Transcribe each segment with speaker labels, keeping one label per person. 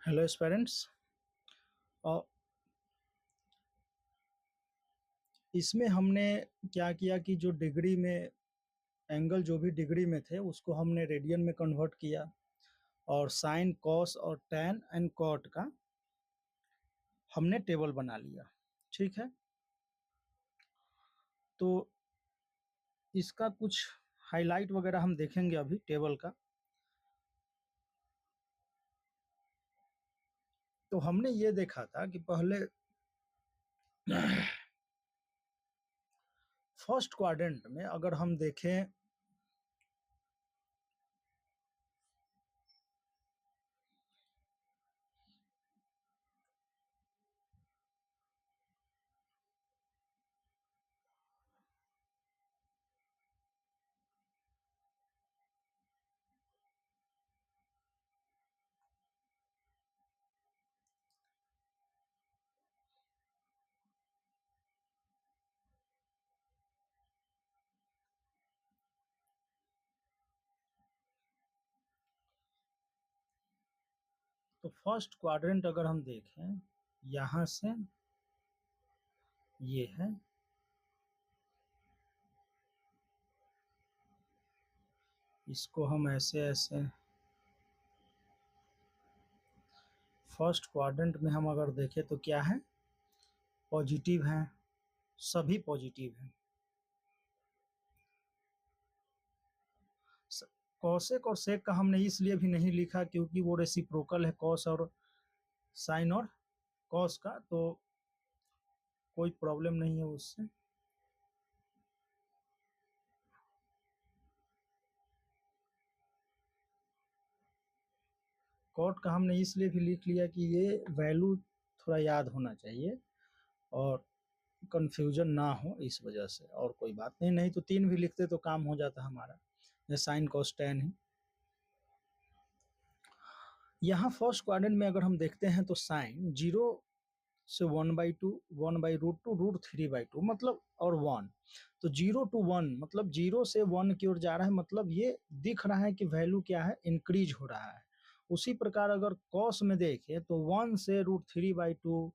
Speaker 1: Hello aspirants. और इसमें हमने क्या किया कि जो डिग्री में एंगल जो भी डिग्री में थे उसको हमने रेडियन में कन्वर्ट किया और साइन कॉस और टैन एंड कॉट का हमने टेबल बना लिया। ठीक है, तो इसका कुछ हाईलाइट वगैरह हम देखेंगे अभी टेबल का। तो हमने ये देखा था कि पहले फर्स्ट क्वाड्रेंट में अगर हम देखें तो फर्स्ट क्वाड्रेंट अगर हम देखें यहाँ से ये है, इसको हम ऐसे ऐसे फर्स्ट क्वाड्रेंट में हम अगर देखें तो क्या है, पॉजिटिव है, सभी पॉजिटिव हैं। कॉसेक और सेक का हमने इसलिए भी नहीं लिखा क्योंकि वो रेसिप्रोकल है कॉस और साइन और कॉस का, तो कोई प्रॉब्लम नहीं है उससे। कॉट का हमने इसलिए भी लिख लिया कि ये वैल्यू थोड़ा याद होना चाहिए और कंफ्यूजन ना हो इस वजह से, और कोई बात नहीं। नहीं तो 3 भी लिखते तो काम हो जाता हमारा, ये साइन कॉस टैन है। यहाँ फर्स्ट क्वाड्रेंट में अगर हम देखते हैं तो साइन 0 से 1/2, 1/√2, √3/2 मतलब और 1, तो 0 to 1 मतलब 0 से 1 की ओर जा रहा है, मतलब ये दिख रहा है कि वैल्यू क्या है, इंक्रीज हो रहा है। उसी प्रकार अगर कॉस में देखें तो 1 से √3/2,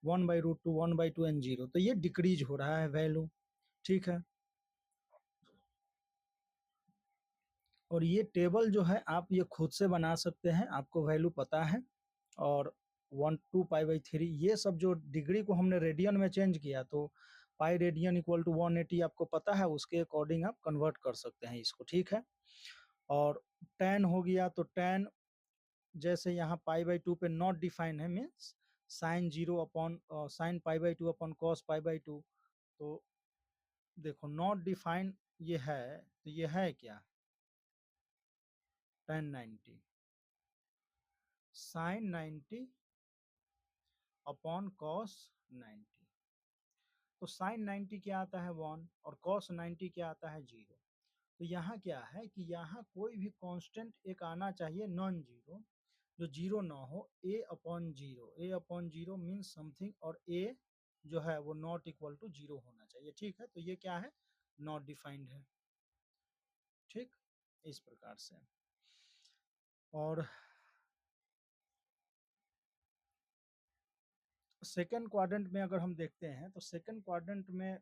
Speaker 1: 1/√2, 1/2 एंड 0, तो ये डिक्रीज हो रहा है वैल्यू। ठीक है, और ये टेबल जो है आप ये खुद से बना सकते हैं, आपको वैल्यू पता है। और 1/2 पाई/3 ये सब जो डिग्री को हमने रेडियन में चेंज किया, तो पाई रेडियन इक्वल टू 180 आपको पता है, उसके अकॉर्डिंग आप कन्वर्ट कर सकते हैं इसको। ठीक है, और tan हो गया तो tan जैसे यहाँ पाई/2 पे नॉट डिफाइन है, मीन्स साइन 0 अपॉन साइन पाई/2 अपॉन कॉस पाई/2, तो देखो नॉट डिफाइन ये है, तो ये है क्या, tan 90 साइन 90 अपॉन कॉस 90। तो साइन 90 क्या आता है 1 और कॉस 90 क्या आता है 0। तो यहाँ क्या है कि यहाँ कोई भी कांस्टेंट एक आना चाहिए नॉन जीरो, जो जीरो ना हो। ए अपॉन जीरो, ए अपॉन जीरो मीन्स समथिंग, और ए जो है वो नॉट इक्वल टू जीरो होना चाहिए। ठीक है, तो ये क्या है, नॉट डिफाइंड है। ठीक, इस प्रकार से। और सेकेंड क्वाड्रेंट में अगर हम देखते हैं तो सेकेंड क्वाड्रेंट में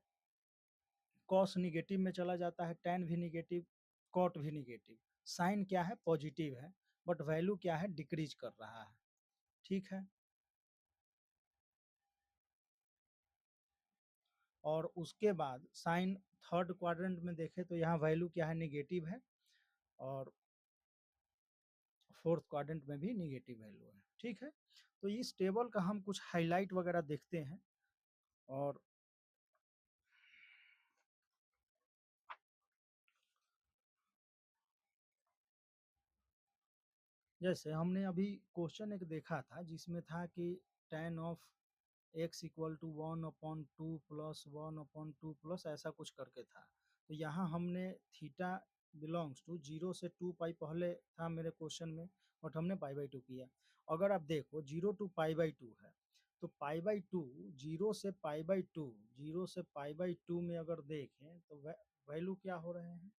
Speaker 1: कॉस निगेटिव में चला जाता है, टैन भी निगेटिव, कॉट भी निगेटिव, साइन क्या है, पॉजिटिव है, बट वैल्यू क्या है, डिक्रीज कर रहा है। ठीक है, और उसके बाद साइन थर्ड क्वाड्रेंट में देखें तो यहाँ वैल्यू क्या है, निगेटिव है, और फोर्थ क्वाड्रेंट में भी निगेटिव वैल्यू है। ठीक है, तो इस टेबल का हम कुछ हाईलाइट वगैरह देखते हैं। और जैसे हमने अभी क्वेश्चन एक देखा था जिसमें था कि tan of x equal to 1/2 plus 1/2 plus ऐसा कुछ करके था। तो यहाँ हमने थीटा बिलोंग्स टू 0 से 2 पाई पहले था मेरे क्वेश्चन में, बट हमने पाई/2 किया। अगर आप देखो 0 to पाई/2 है, तो पाई/2 0 से पाई/2, 0 से पाई/2 में अगर देखें तो वैल्यू क्या हो रहे हैं,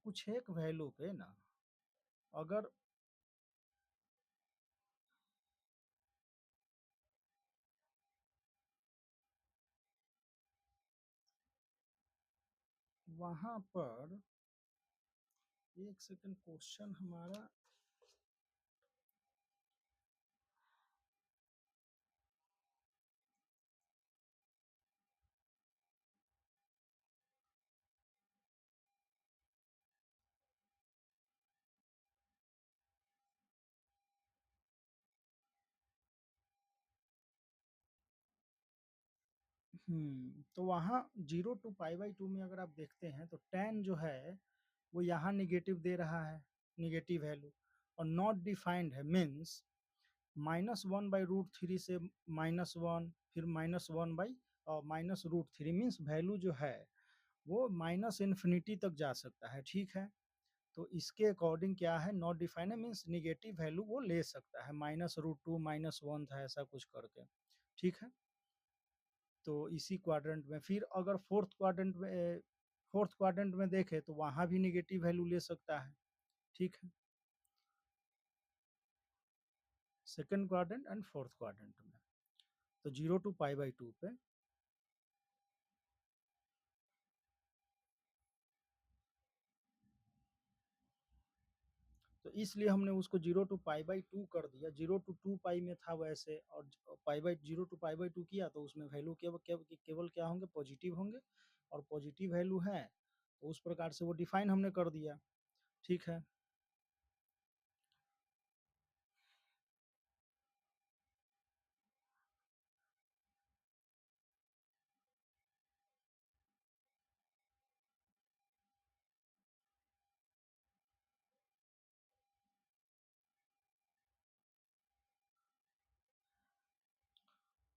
Speaker 1: कुछ एक वैल्यू पे ना अगर वहां पर एक सेकंड क्वेश्चन हमारा तो वहाँ 0 to π/2 में अगर आप देखते हैं तो tan जो है वो यहाँ निगेटिव दे रहा है, निगेटिव वैल्यू, और नॉट डिफाइंड है, मीन्स -1/√3 से -1, फिर -1/√3 मीन्स वैल्यू जो है वो -इन्फिनिटी तक जा सकता है, ठीक है। तो इसके अकॉर्डिंग क्या है, नॉट डिफाइंड है मीन्स निगेटिव वैल्यू वो ले सकता है, -√2 -1 था ऐसा कुछ करके, ठीक है। तो इसी क्वाड्रेंट में फिर अगर फोर्थ क्वाड्रेंट में देखें तो वहां भी निगेटिव वैल्यू ले सकता है, ठीक है, second quadrant and fourth quadrant में। तो 0 to π/2 पे तो इसलिए हमने उसको 0 to π/2 कर दिया, 0 to 2 पाई में था वैसे, और पाई बाई 0 to π/2 किया तो उसमें वैल्यू केवल क्या होंगे, पॉजिटिव होंगे, और पॉजिटिव वैल्यू है तो उस प्रकार से वो डिफाइन हमने कर दिया, ठीक है।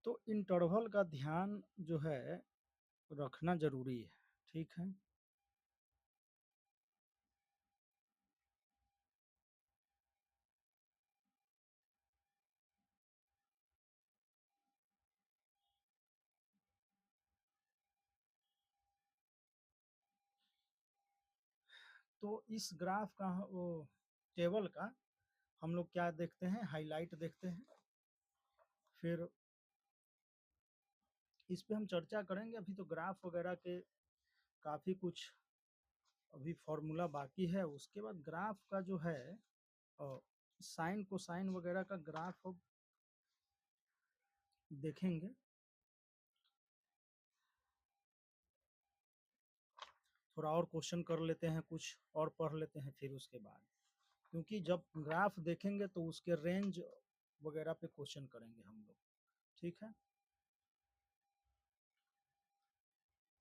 Speaker 1: तो इंटरवल का ध्यान जो है रखना जरूरी है, ठीक है। तो इस ग्राफ का वो टेबल का हम लोग क्या देखते हैं, हाईलाइट देखते हैं, फिर इस पे हम चर्चा करेंगे। अभी तो ग्राफ वगैरह के काफ़ी कुछ अभी फॉर्मूला बाकी है, उसके बाद ग्राफ का जो है साइन कोसाइन वगैरह का ग्राफ अब देखेंगे। थोड़ा और क्वेश्चन कर लेते हैं, कुछ और पढ़ लेते हैं फिर उसके बाद, क्योंकि जब ग्राफ देखेंगे तो उसके रेंज वगैरह पे क्वेश्चन करेंगे हम लोग, ठीक है।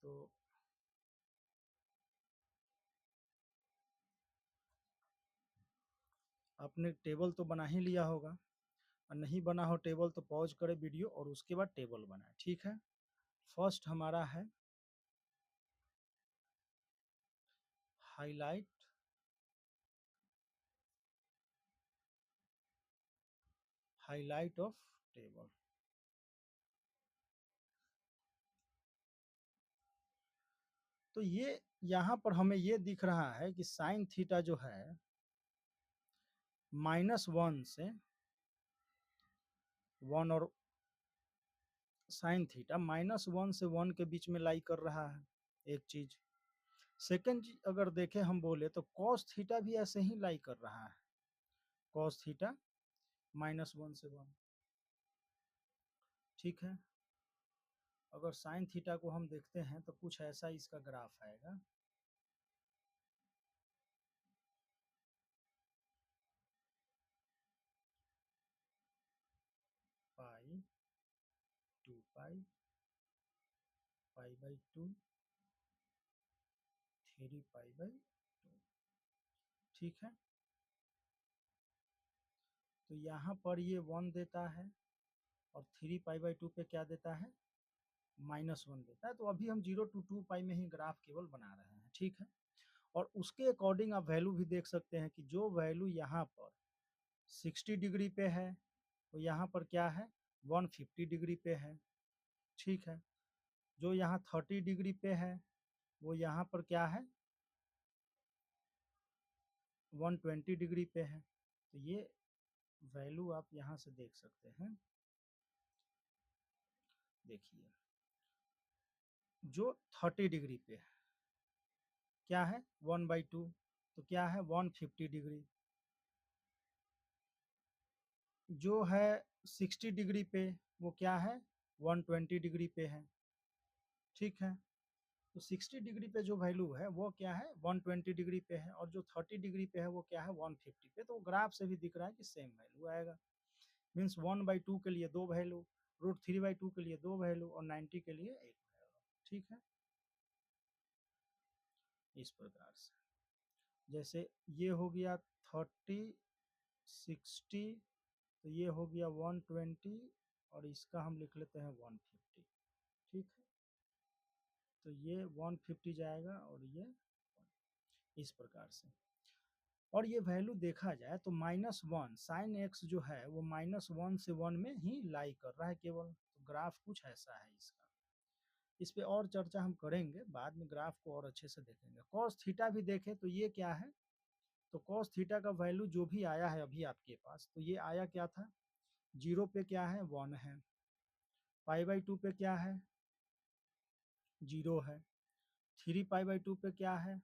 Speaker 1: तो आपने टेबल तो बना ही लिया होगा, और नहीं बना हो टेबल तो पॉज करें वीडियो और उसके बाद टेबल बनाए, ठीक है। फर्स्ट हमारा है हाईलाइट हाईलाइट ऑफ टेबल। तो ये यहाँ पर हमें ये दिख रहा है कि साइन थीटा जो है -1 से 1, और साइन थीटा -1 से 1 के बीच में लाई कर रहा है, एक चीज। सेकेंड चीज अगर देखें हम बोले तो कॉस थीटा भी ऐसे ही लाई कर रहा है, कॉस थीटा -1 से 1, ठीक है। अगर साइन थीटा को हम देखते हैं तो कुछ ऐसा इसका ग्राफ आएगा, पाई 2 पाई, π/2, 3 π/2, ठीक है। तो यहाँ पर ये 1 देता है, और 3 π/2 पे क्या देता है, -1 देता है। तो अभी हम 0 to 2 पाई में ही ग्राफ केवल बना रहे हैं, ठीक है। और उसके अकॉर्डिंग आप वैल्यू भी देख सकते हैं कि जो वैल्यू यहाँ पर 60 डिग्री पे है वो यहाँ पर क्या है, 150 डिग्री पे है, ठीक है। जो यहाँ 30 डिग्री पे है वो यहाँ पर क्या है, 120 डिग्री पे है। तो ये वैल्यू आप यहाँ से देख सकते हैं। देखिए जो 30 डिग्री पे है क्या है 1/2, तो क्या है 150 डिग्री। जो है 60 डिग्री पे वो क्या है 120 डिग्री पे है। ठीक है, तो 60 डिग्री पे जो वैल्यू है वो क्या है 120 डिग्री पे है, और जो 30 डिग्री पे है वो क्या है 150 पे। तो ग्राफ से भी दिख रहा है कि सेम वैल्यू आएगा। मीन्स 1/2 के लिए 2 वैल्यू, √3/2 के लिए 2 वैल्यू और 90 के लिए 1 वैल्यू। ठीक है, इस प्रकार से जैसे ये हो गया 30, 60, तो ये हो गया 120 और इसका हम लिख लेते हैं 150। ठीक है, तो ये 150 जाएगा और ये इस प्रकार से। और ये वैल्यू देखा जाए तो -1 साइन एक्स जो है वो -1 से 1 में ही लाई कर रहा है केवल। तो ग्राफ कुछ ऐसा है इसका। इस पे और चर्चा हम करेंगे बाद में, ग्राफ को और अच्छे से देखेंगे। कॉस थीटा भी देखें तो ये क्या है, तो कॉस थीटा का वैल्यू जो भी आया है अभी आपके पास, तो ये आया क्या था 0 पे क्या है 1 है, π/2 पे क्या है 0 है, 3π/2 पे क्या है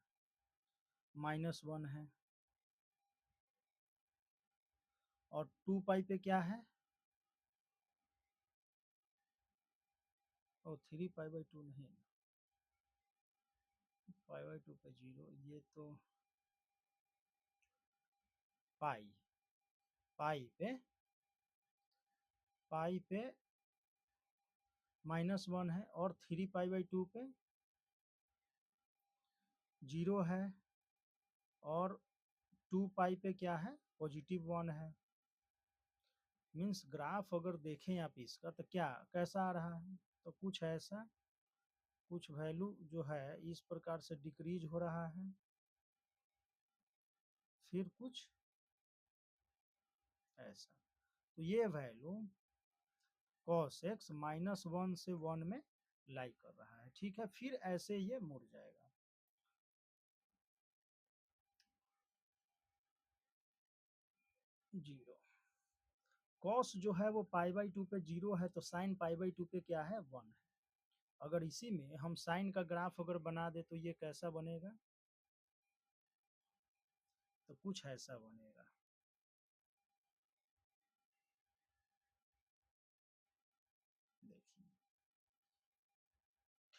Speaker 1: -1 है, और 2π पे क्या है, और 3π/2 नहीं, π/2 पे 0, ये तो पाई, पाई पे -1 है, और 3π/2 पे 0 है, और 2π पे क्या है +1 है। मीन्स ग्राफ अगर देखें आप इसका तो क्या कैसा आ रहा है, तो कुछ ऐसा, कुछ वैल्यू जो है इस प्रकार से डिक्रीज हो रहा है, फिर कुछ ऐसा। तो ये वैल्यू cos x -1 से 1 में लाई कर रहा है। ठीक है, फिर ऐसे ये मुड़ जाएगा। जीरो, cos जो है वो π/2 पे 0 है, तो sin π/2 पे क्या है 1 है। अगर इसी में हम साइन का ग्राफ अगर बना दे तो ये कैसा बनेगा, तो कुछ ऐसा बनेगा। देखिए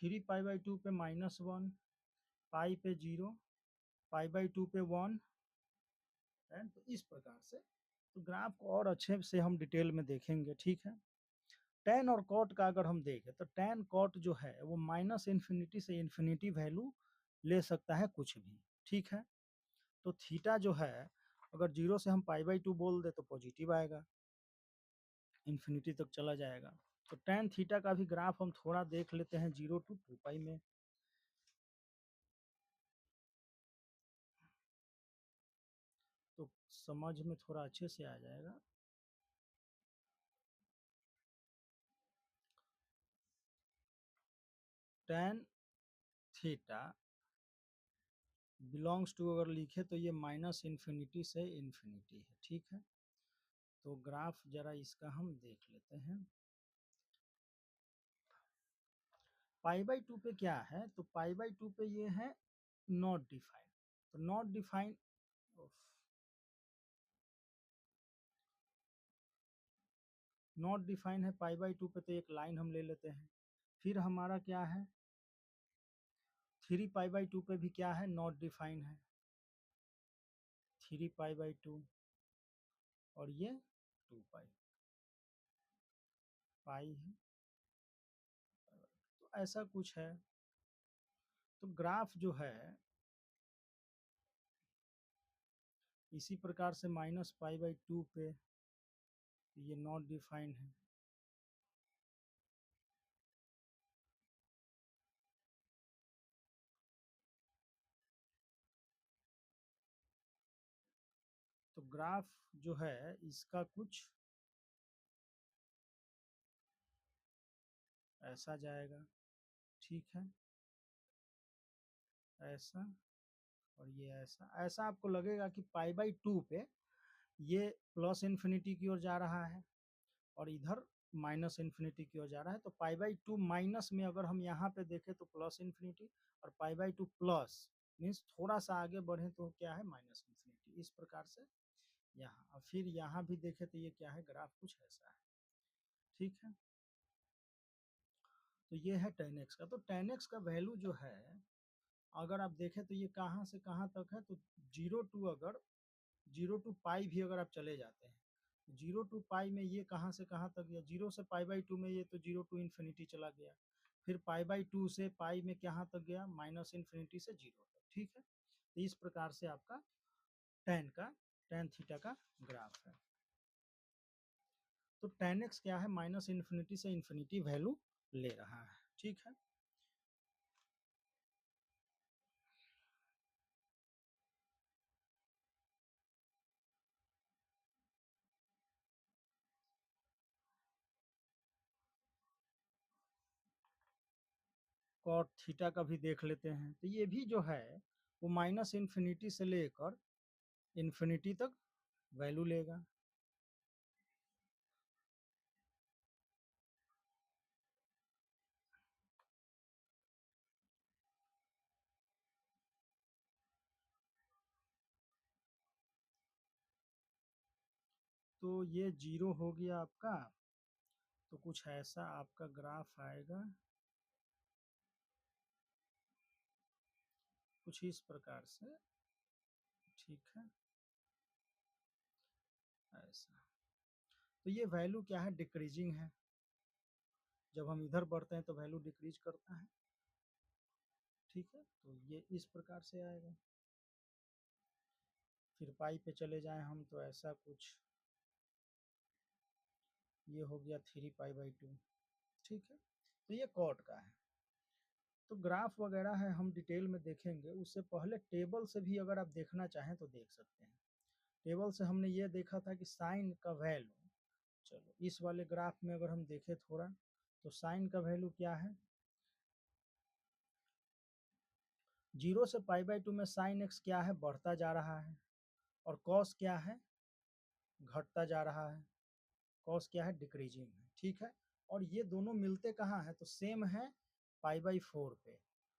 Speaker 1: 3π/2 पे -1, पाई पे 0, π/2 पे 1 है, तो इस प्रकार से। तो ग्राफ को और अच्छे से हम डिटेल में देखेंगे। ठीक है, tan और cot का अगर हम देखें तो tan cot जो है वो -∞ से इन्फिनिटी वैल्यू ले सकता है कुछ भी। ठीक है, तो थीटा जो है अगर 0 से हम π/2 बोल दे तो पॉजिटिव आएगा, इन्फिनिटी तक चला जाएगा। तो tan थीटा का भी ग्राफ हम थोड़ा देख लेते हैं 0 to 2π में। तो समझ में थोड़ा अच्छे से आ जाएगा। tan थीटा बिलोंग्स टू अगर लिखे तो ये -∞ से इन्फिनिटी है। ठीक है, तो ग्राफ जरा इसका हम देख लेते हैं। π/2 पे क्या है, तो π/2 पे ये है नॉट डिफाइन। तो नॉट डिफाइन, नॉट डिफाइन है π/2 पे, तो एक लाइन हम ले लेते हैं। फिर हमारा क्या है 3π/2 पे भी क्या है नॉट डिफाइन है 3π/2, और ये 2π पाई है। तो ऐसा कुछ है। तो ग्राफ जो है इसी प्रकार से -π/2 पे ये नॉट डिफाइन है। तो ग्राफ जो है इसका कुछ ऐसा जाएगा। ठीक है, ऐसा और ये ऐसा ऐसा आपको लगेगा कि π/2 पे ये प्लस इन्फिनिटी की ओर जा रहा है और इधर माइनस इन्फिनिटी की ओर जा रहा है। तो π/2 माइनस में अगर हम यहाँ पे देखें तो प्लस इन्फिनिटी, और π/2 प्लस मीन्स थोड़ा सा आगे बढ़े तो क्या है माइनस इन्फिनिटी। इस प्रकार से यहाँ, और फिर यहाँ भी देखें तो ये क्या है, ग्राफ कुछ ऐसा है। ठीक है, तो ये है tan x का। तो tan x का वैल्यू जो है अगर आप देखें तो ये कहाँ से कहाँ तक है, तो 0 भी अगर आप चले जाते हैं, 0 to π में ये कहाँ से कहाँ तक गया, 0 से π/2 में ये तो 0 to इन्फिनिटी चला गया, फिर π/2 से पाई में कहाँ तक गया, माइनस इन्फिनिटी से 0 तक। ठीक है, तो इस प्रकार से आपका tan थीटा का ग्राफ है। तो tan x क्या है, माइनस इन्फिनिटी से इन्फिनिटी वैल्यू ले रहा है। ठीक है, cot थीटा का भी देख लेते हैं। तो ये भी जो है वो माइनस इन्फिनिटी से लेकर इन्फिनिटी तक वैल्यू लेगा। तो ये 0 हो गया आपका, तो कुछ ऐसा आपका ग्राफ आएगा, कुछ इस प्रकार से। ठीक है, ऐसा। तो ये वैल्यू क्या है, डिक्रीजिंग है। जब हम इधर बढ़ते हैं तो वैल्यू डिक्रीज करता है। ठीक है, तो ये इस प्रकार से आएगा। फिर पाई पे चले जाएं हम तो ऐसा कुछ, ये हो गया 3π/2। ठीक है, तो ये कॉट का है। तो ग्राफ वगैरह है हम डिटेल में देखेंगे, उससे पहले टेबल से भी अगर आप देखना चाहें तो देख सकते हैं। टेबल से हमने ये देखा था कि साइन का वैल्यू, चलो इस वाले ग्राफ में अगर हम देखें थोड़ा, तो साइन का वैल्यू क्या है, 0 से π/2 में साइन x क्या है, बढ़ता जा रहा है, और कॉस क्या है, घटता जा रहा है। कॉस क्या है, डिक्रीजिंग है। ठीक है, और ये दोनों मिलते कहाँ है, तो सेम है π/4 पे,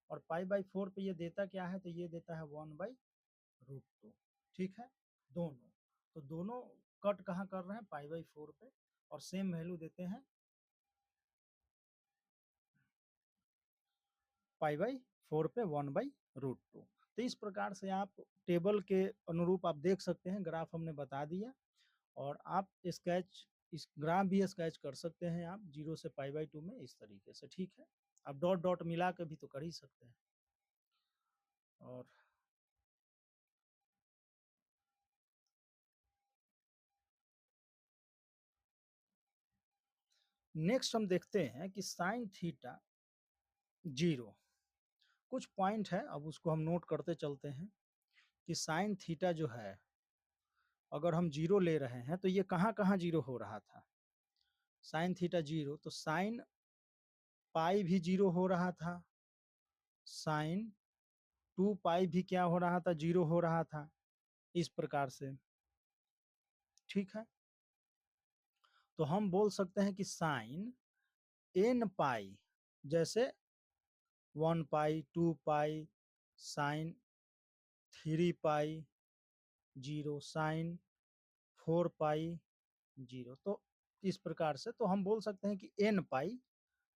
Speaker 1: और π/4 पे ये देता क्या है, तो ये देता है 1/√2। ठीक है, दोनों, तो दोनों कट कहाँ कर रहे हैं, π/4 पे, और सेम वैल्यू देते हैं π/4 पे 1/√2। तो इस प्रकार से आप टेबल के अनुरूप आप देख सकते हैं। ग्राफ हमने बता दिया, और आप स्केच, इस ग्राफ भी स्केच कर सकते हैं आप 0 से π/2 में इस तरीके से। ठीक है, आप डॉट डॉट मिला के भी तो कर ही सकते हैं। और नेक्स्ट हम देखते हैं कि साइन थीटा 0, कुछ पॉइंट है, अब उसको हम नोट करते चलते हैं कि साइन थीटा जो है अगर हम 0 ले रहे हैं तो ये कहाँ कहाँ 0 हो रहा था, साइन थीटा 0, तो साइन पाई भी 0 हो रहा था, साइन 2π भी क्या हो रहा था, 0 हो रहा था, इस प्रकार से। ठीक है, तो हम बोल सकते हैं कि साइन n π, जैसे 1π 2π, साइन 3π 0, साइन 4π 0, तो इस प्रकार से। तो हम बोल सकते हैं कि n π,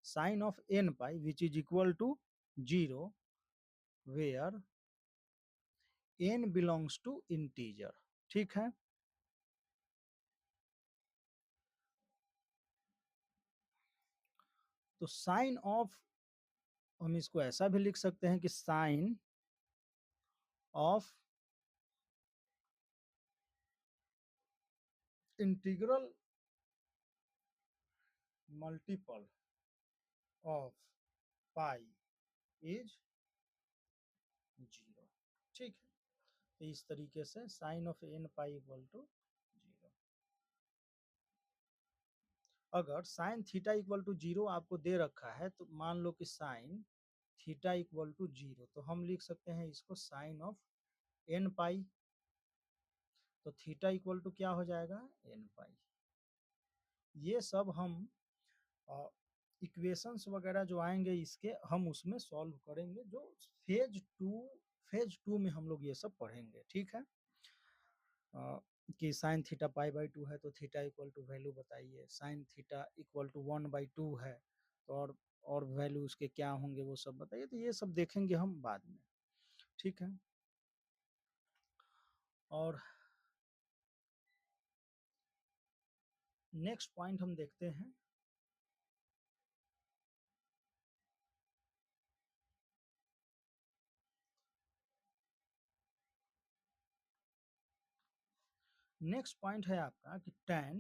Speaker 1: sine of n π which is equal to 0 where n belongs to integer. ठीक है, तो साइन ऑफ, हम इसको ऐसा भी लिख सकते हैं कि sine of integral multiple of pi is 0। ठीक है, तो इस तरीके से sine of n π equal to 0। अगर साइन थीटा इक्वल टू 0 आपको दे रखा है, तो मान लो कि साइन थीटा इक्वल टू 0, तो हम लिख सकते हैं इसको साइन ऑफ n पाई, तो थीटा इक्वल टू क्या हो जाएगा, n पाई। ये सब हम इक्वेशंस वगैरह जो आएंगे इसके हम उसमें सॉल्व करेंगे, जो फेज टू में हम लोग ये सब पढ़ेंगे, ठीक है। कि sine theta pi by to है तो थीटा इक्वल टू वैल्यू बताइए, साइन थीटा इक्वल टू 1/2 है तो और वैल्यू उसके क्या होंगे वो सब बताइए, तो ये सब देखेंगे हम बाद में, ठीक है। और नेक्स्ट पॉइंट हम देखते हैं, नेक्स्ट पॉइंट है आपका कि tan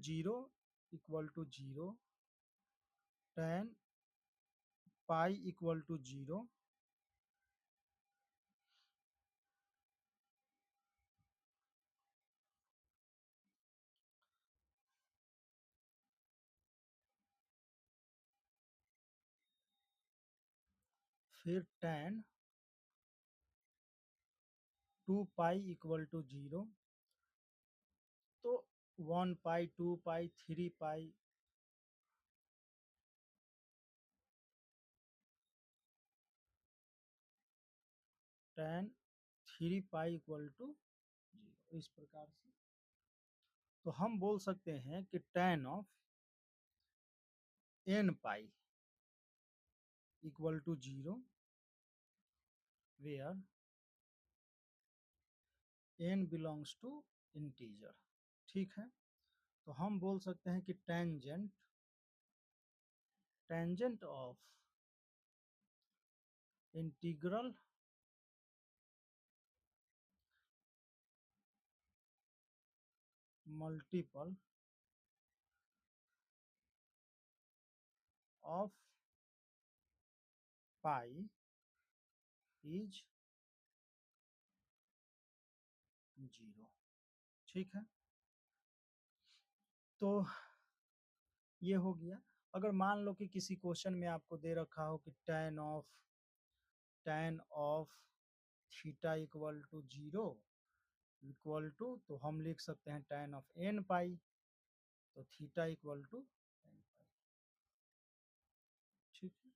Speaker 1: 0 equal to 0, tan pi equal to 0, फिर tan 2 पाई इक्वल टू 0, तो 1 पाई 2 पाई 3 पाई, tan 3 पाई इक्वल टू 0, इस प्रकार से। तो हम बोल सकते हैं कि tan of n pi equal to 0 where n belongs to integer, ठीक है। तो हम बोल सकते हैं कि tangent of integral multiple of pi is 0, ठीक है। तो ये हो गया। अगर मान लो कि किसी क्वेश्चन में आपको दे रखा हो कि tan of theta equal to 0 equal to, तो हम लिख सकते हैं tan ऑफ n पाई, तो थीटा इक्वल टू n पाई, ठीक है।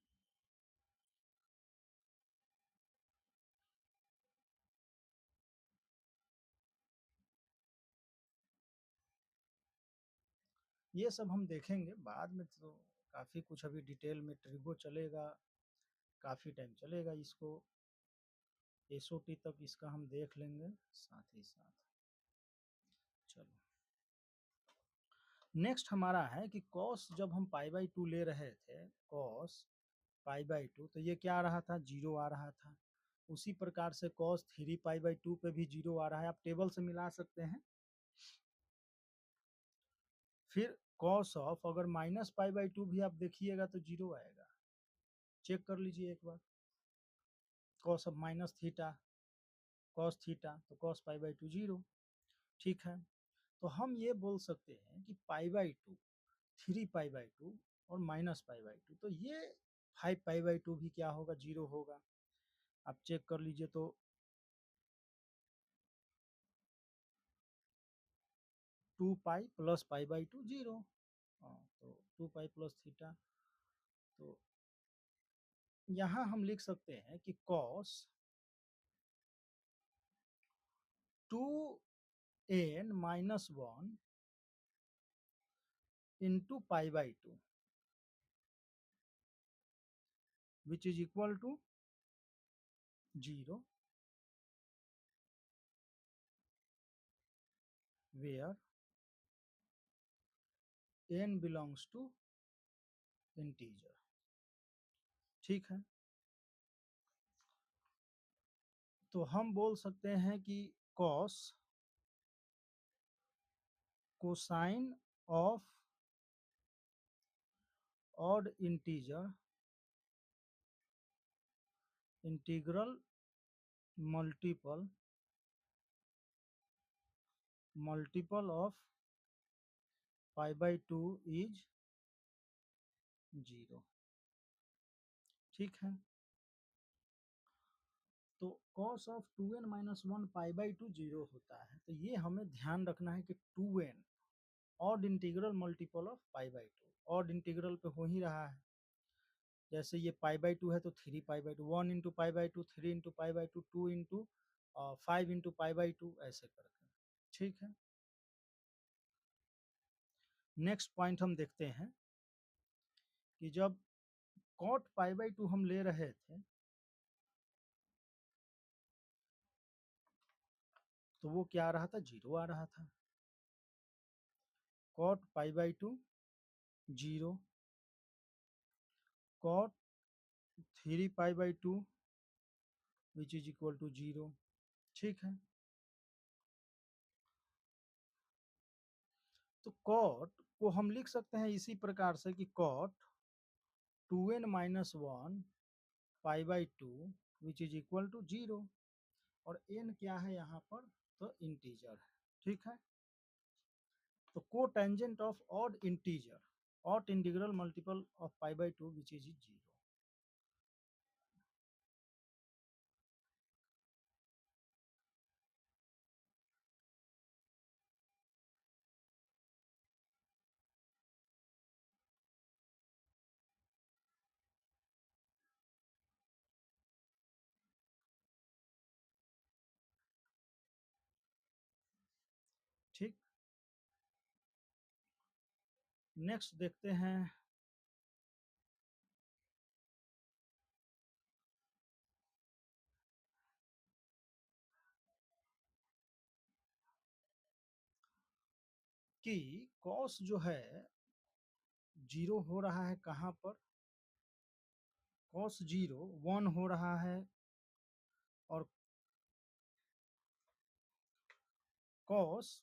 Speaker 1: ये सब हम देखेंगे बाद में, तो काफ़ी कुछ अभी डिटेल में ट्रिगो चलेगा, काफ़ी टाइम चलेगा इसको, एसओटी तक इसका हम देख लेंगे साथ ही साथ। चलो नेक्स्ट हमारा है कि कॉस, जब हम पाई बाई टू ले रहे थे, कॉस पाई बाई टू, तो ये क्या आ रहा था, 0 आ रहा था। उसी प्रकार से कॉस 3 पाई बाई टू पे भी 0 आ रहा है, आप टेबल से मिला सकते हैं। फिर कॉस ऑफ अगर माइनस पाई बाई टू भी आप देखिएगा तो 0 आएगा, चेक कर लीजिए एक बार। Cos of minus theta, cos theta, तो कॉस पाई बाई टू 0, ठीक है। तो हम ये बोल सकते हैं कि पाई by to, 3 pi by to और माइनस पाई बाई टू, तो ये 5 पाई बाई टू भी क्या होगा, 0 होगा। आप चेक कर लीजिए, तो 2 pi plus pi by two 0, तो 2 पाई प्लस थीटा, तो यहाँ हम लिख सकते हैं कि cos 2n minus 1 into pi by two which is equal to 0 where n belongs to integer, ठीक है। तो हम बोल सकते हैं कि cos cosine of odd integer integral multiple of pi by two is 0, ठीक है। तो cos of 2n minus one pi by two zero होता है, तो ये हमें ध्यान रखना है कि 2n odd integral multiple of pi by to, odd integral पे हो ही रहा है। जैसे ये पाई बाई टू है तो 3 pi by to, 1 into pi by to, 3 into pi by to, 2 into 5 into pi by to, ऐसे करके। ठीक है। नेक्स्ट पॉइंट हम देखते हैं कि जब कॉट पाई बाई टू हम ले रहे थे तो वो क्या आ रहा था, जीरो आ रहा था। Cot pi by two zero, cot 3 pi by two which is equal to zero. ठीक है। तो कॉट को हम लिख सकते हैं इसी प्रकार से कि cot 2n minus one pi by two which is equal to zero, और n क्या है यहाँ पर, तो इंटीजर है। ठीक है। तो को tangent of odd integer, odd integral multiple of pi by two which is zero. ठीक। नेक्स्ट देखते हैं कि कॉस जो है जीरो हो रहा है कहाँ पर, कॉस जीरो 1 हो रहा है, और कॉस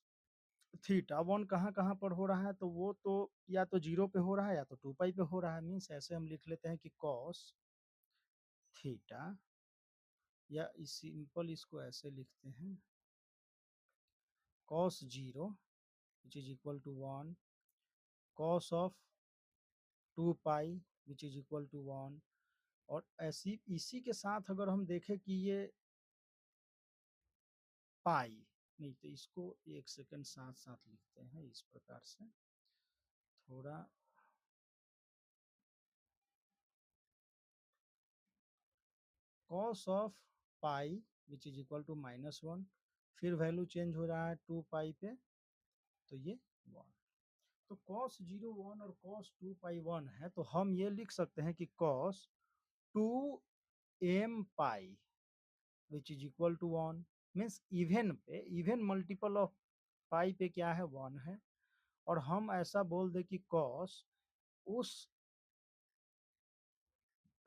Speaker 1: थीटा 1 कहाँ कहाँ पर हो रहा है, तो वो तो या तो जीरो पे हो रहा है या तो 2 पाई पे हो रहा है। मीन्स ऐसे हम लिख लेते हैं कि कॉस थीटा, या इस सिंपल इसको ऐसे लिखते हैं cos zero which is equal to 1, cos of 2 pi which is equal to 1। और ऐसी इसी के साथ अगर हम देखें कि ये पाई, नहीं तो इसको एक सेकंड साथ साथ लिखते हैं इस प्रकार से, थोड़ा cos of pi which is equal to -1, फिर वैल्यू चेंज हो रहा है 2 पाई पे, तो ये 1। तो कॉस जीरो 1 और कॉस 2 पाई 1 है, तो हम ये लिख सकते हैं कि cos 2m pi which is equal to 1। Means even पे, इवन मल्टीपल ऑफ पाई पे क्या है, 1 है। और हम ऐसा बोल दे कि कॉस उस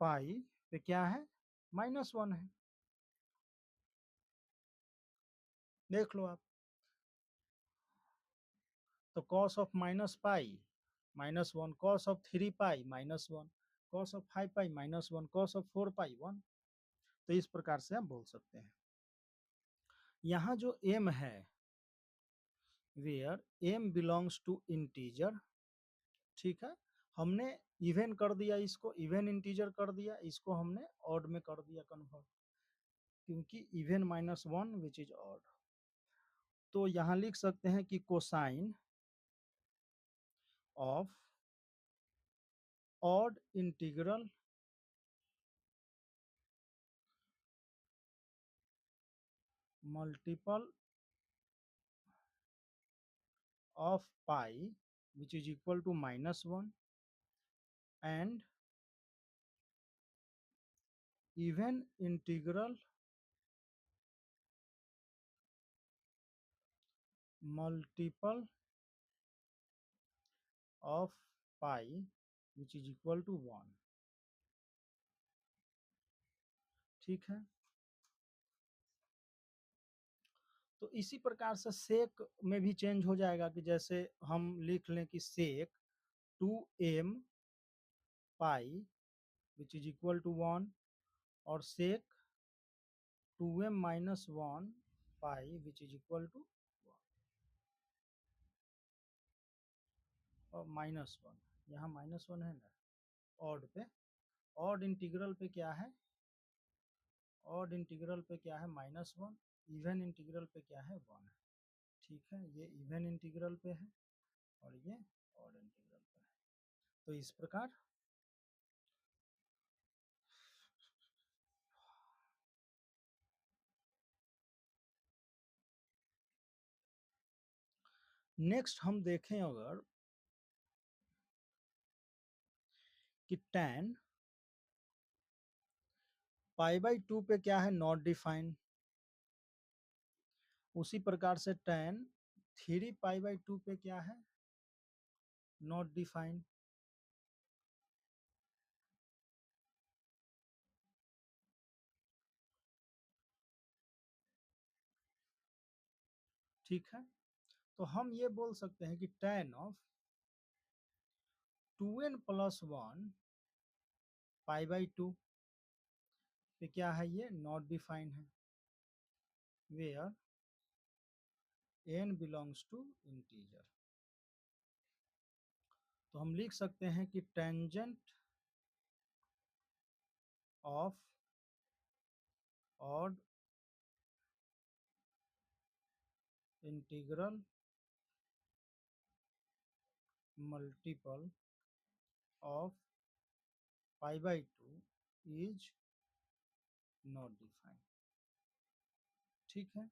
Speaker 1: पाई पे क्या है, -1 है। देख लो आप। तो cos of -pi -1, cos of 3 pi -1, cos of 5 pi -1, cos of 4 पाई 1। तो इस प्रकार से हम बोल सकते हैं। यहाँ जो m है, where m belongs to integer, ठीक है, हमने इवन कर दिया, इसको इवन इंटीजर कर दिया, इसको हमने ऑड में कर दिया कन्वर्ट, क्योंकि इवन -1 विच इज ऑड। तो यहाँ लिख सकते हैं कि cosine of odd integral multiple of pi which is equal to -1 and even integral multiple of pi which is equal to 1। ठीक है। तो इसी प्रकार से सेक में भी चेंज हो जाएगा कि जैसे हम लिख लें कि sec 2m pi which is equal to 1, और sec 2m-1 pi which is equal to 1 और -1, यहाँ -1 है ना ऑड पे, ऑड इंटीग्रल पे क्या है, ऑड इंटीग्रल पे क्या है -1, इवन इंटीग्रल पे क्या है 1 है। ठीक है, ये इवन इंटीग्रल पे है और ये ऑड इंटीग्रल पे है। तो इस प्रकार नेक्स्ट हम देखें अगर कि tan π/2 पे क्या है नॉट डिफाइंड, उसी प्रकार से tan 3π/2 पे क्या है नॉट डिफाइंड। ठीक है, तो हम ये बोल सकते हैं कि tan ऑफ 2n + 1 π/2 पे क्या है ये नॉट डिफाइंड है, वेयर n बिलोंग्स टू इंटीजर। तो हम लिख सकते हैं कि tangent of odd integral multiple of π/2 is not defined. ठीक है,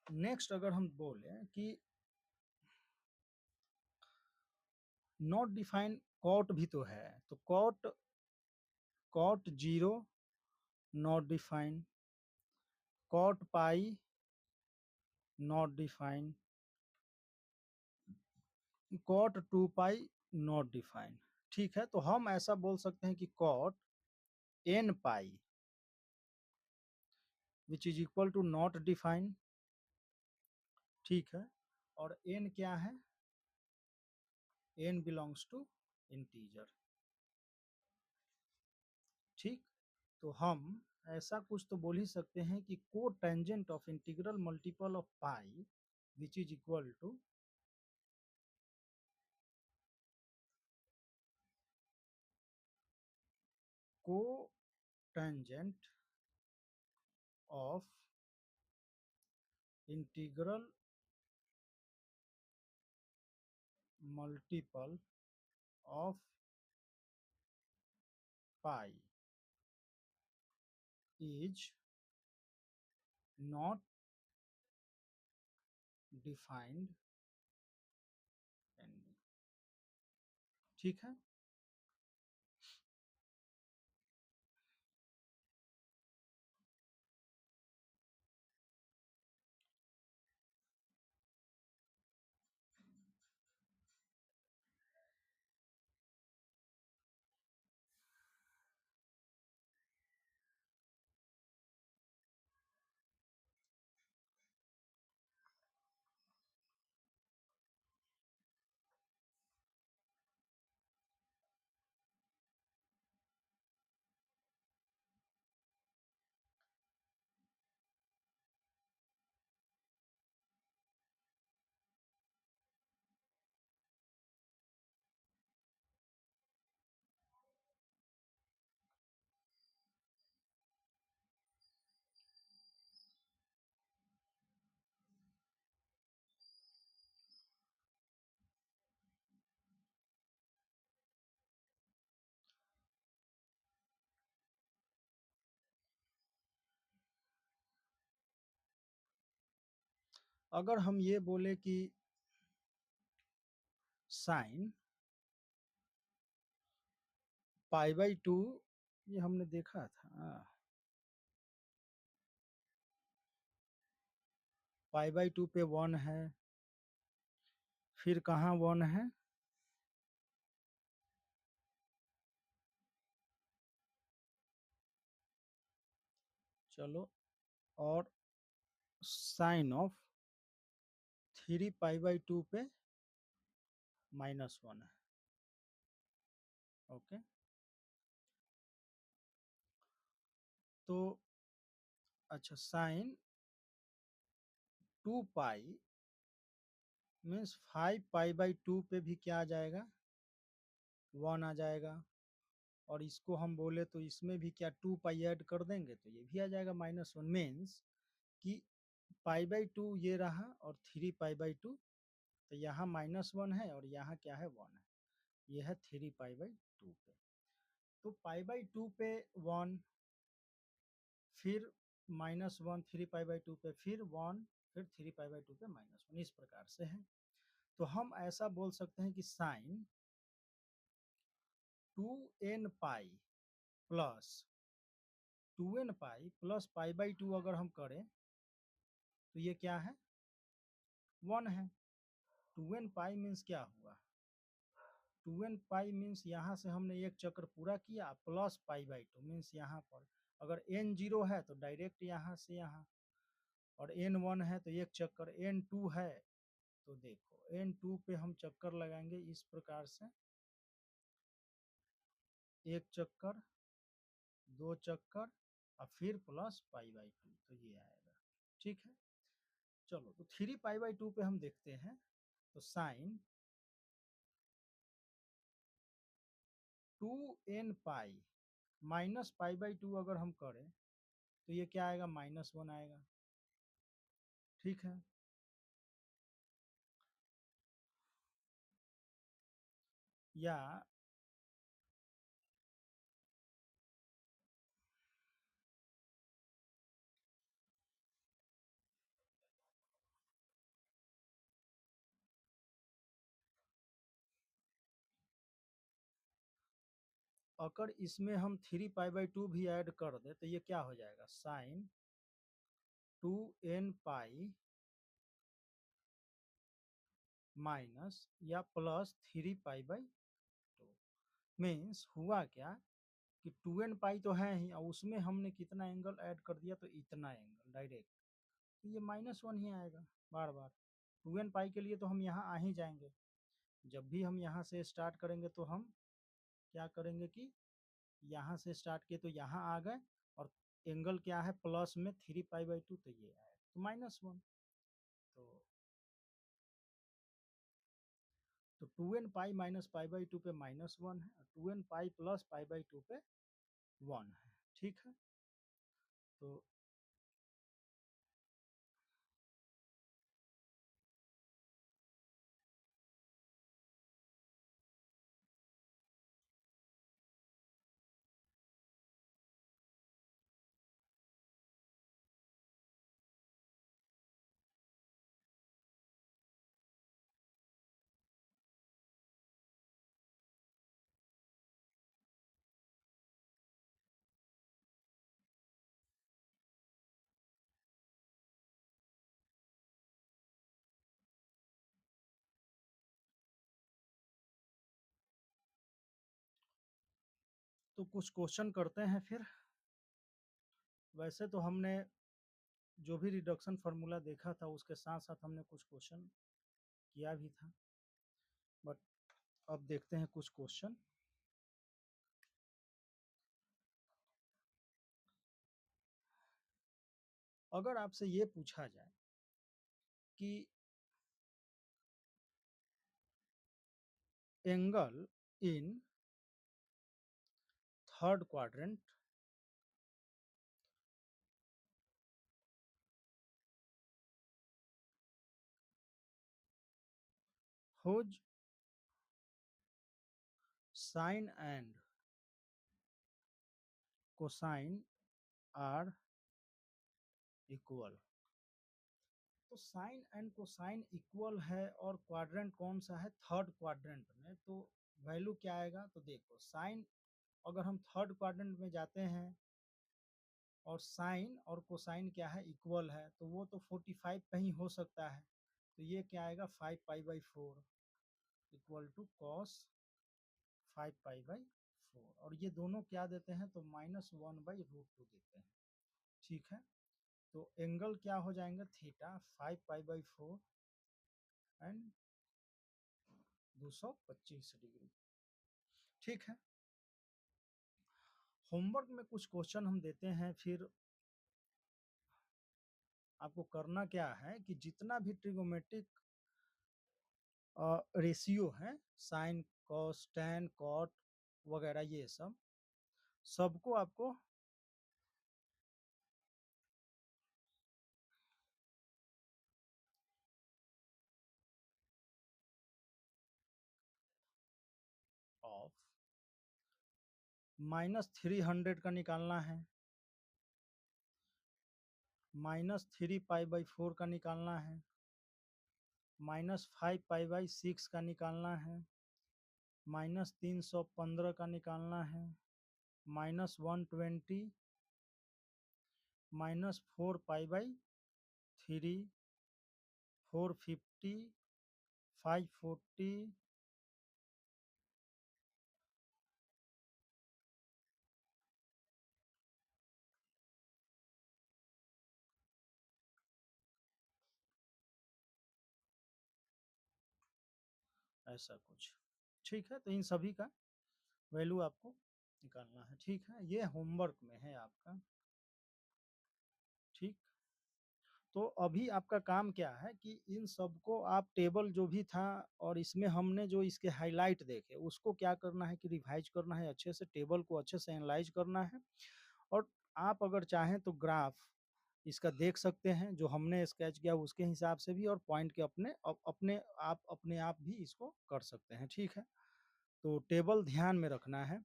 Speaker 1: नेक्स्ट अगर हम बोले कि नॉट डिफाइंड कॉट भी तो है, तो cot cot 0 not defined, cot pi not defined, cot 2π not defined. ठीक है, तो हम ऐसा बोल सकते हैं कि cot nπ which is equal to not defined. ठीक है, और n क्या है, n बिलोंग्स टू इंटीजर। ठीक, तो हम ऐसा कुछ तो बोल ही सकते हैं कि cotangent of integral multiple of pi which is equal to cotangent of integral multiple of pi is not defined any. ठीक है, अगर हम ये बोले कि साइन π/2, ये हमने देखा था π/2 पे 1 है, फिर कहाँ 1 है, चलो, और साइन ऑफ 3π/2 पे -1 है। ओके, तो अच्छा साइन 2 पाई मीन्स 5 पाई/2 पे भी क्या आ जाएगा, 1 आ जाएगा। और इसको हम बोले तो इसमें भी क्या 2 पाई ऐड कर देंगे तो ये भी आ जाएगा -1 मीन्स कि पाई/2 ये रहा और 3 पाई/2, तो यहाँ -1 है और यहाँ क्या है 1 है, ये है 3 पाई/2 पे। तो पाई/2 पे 1, फिर -1 3 पाई/2 पे, फिर 1, फिर 3 पाई/2 पे -1, इस प्रकार से है। तो हम ऐसा बोल सकते हैं कि sine 2n pi plus 2n pi plus पाई/2 अगर हम करें तो ये क्या है, 1 है। 2n पाई मीन्स क्या हुआ, 2n पाई मीन्स यहाँ से हमने एक चक्र पूरा किया प्लस पाई/2 मीन्स यहाँ पर अगर n 0 है तो डायरेक्ट यहाँ से यहाँ, और n 1 है तो एक चक्कर, n 2 है तो देखो n 2 पे हम चक्कर लगाएंगे इस प्रकार से, एक चक्कर, दो चक्कर और फिर प्लस पाई/2, तो ये आएगा। ठीक है, चलो तो 3 पाई/2 पे हम देखते हैं। तो साइन 2n पाई माइनस पाई/2 अगर हम करें तो ये क्या आएगा, -1 आएगा। ठीक है, या अगर इसमें हम 3 पाई/2 भी ऐड कर दे तो ये क्या हो जाएगा, साइन 2n पाई माइनस या प्लस 3 पाई/2 मीन्स हुआ क्या कि 2n पाई तो है ही और उसमें हमने कितना एंगल ऐड कर दिया, तो इतना एंगल डायरेक्ट, तो ये -1 ही आएगा बार बार। 2n पाई के लिए तो हम यहाँ आ ही जाएंगे, जब भी हम यहाँ से स्टार्ट करेंगे तो हम क्या करेंगे कि यहाँ से स्टार्ट किए तो यहाँ आ गए, और एंगल क्या है प्लस में 3 पाई/2, तो ये आए तो -1। तो 2n पाई माइनस पाई/2 पे -1 है, 2n पाई प्लस पाई/2 पे 1 है। ठीक है, तो कुछ क्वेश्चन करते हैं फिर। वैसे तो हमने जो भी रिडक्शन फार्मूला देखा था उसके साथ साथ हमने कुछ क्वेश्चन किया भी था, बट अब देखते हैं कुछ क्वेश्चन। अगर आपसे ये पूछा जाए कि angle in third quadrant whose sine and cosine are equal, तो साइन एंड कोसाइन इक्वल है और क्वाड्रेंट कौन सा है, थर्ड क्वाड्रेंट में, तो वैल्यू क्या आएगा, तो देखो साइन अगर हम थर्ड क्वाड्रेंट में जाते हैं और साइन और कोसाइन क्या है, इक्वल है, तो वो तो 45 कहीं हो सकता है, तो ये क्या आएगा 5 पाई/4 इक्वल टू कॉस 5 पाई/4, और ये दोनों क्या देते हैं, तो -1/√2 देते हैं। ठीक है, तो एंगल क्या हो जाएंगे, थीटा 5 पाई/4 एंड 225 डिग्री। ठीक है, होमवर्क में कुछ क्वेश्चन हम देते हैं, फिर आपको करना क्या है कि जितना भी ट्रिगोमेट्रिक रेशियो है, साइन, कॉस, टैन, कॉट वगैरह, ये सब सबको आपको ऑफ -300 का निकालना है, -3π/4 का निकालना है, -5π/6 का निकालना है, -315 का निकालना है, -120, -4π/3, 450, 540, ऐसा कुछ। ठीक है, तो इन सभी का वैल्यू आपको निकालना है। ठीक है, ये होमवर्क में है आपका। ठीक, तो अभी आपका काम क्या है कि इन सबको आप टेबल जो भी था और इसमें हमने जो इसके हाईलाइट देखे उसको क्या करना है कि रिवाइज करना है, अच्छे से टेबल को अच्छे से एनालाइज करना है। और आप अगर चाहें तो ग्राफ इसका देख सकते हैं, जो हमने स्केच किया उसके हिसाब से भी, और पॉइंट के अपने आप भी इसको कर सकते हैं। ठीक है, तो टेबल ध्यान में रखना है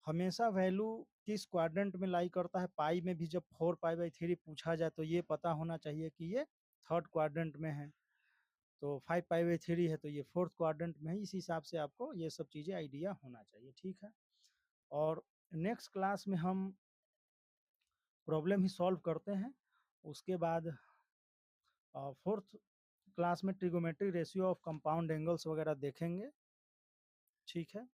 Speaker 1: हमेशा, वैल्यू किस क्वाड्रेंट में लाई करता है। पाई में भी जब 4π/3 पूछा जाए तो ये पता होना चाहिए कि ये थर्ड क्वाड्रेंट में है, तो 5π/3 है तो ये फोर्थ क्वाड्रेंट में है। इस हिसाब से आपको ये सब चीज़ें आइडिया होना चाहिए। ठीक है, और नेक्स्ट क्लास में हम प्रॉब्लम ही सॉल्व करते हैं, उसके बाद फोर्थ क्लास में trigonometry ratio of compound angles वगैरह देखेंगे। ठीक है।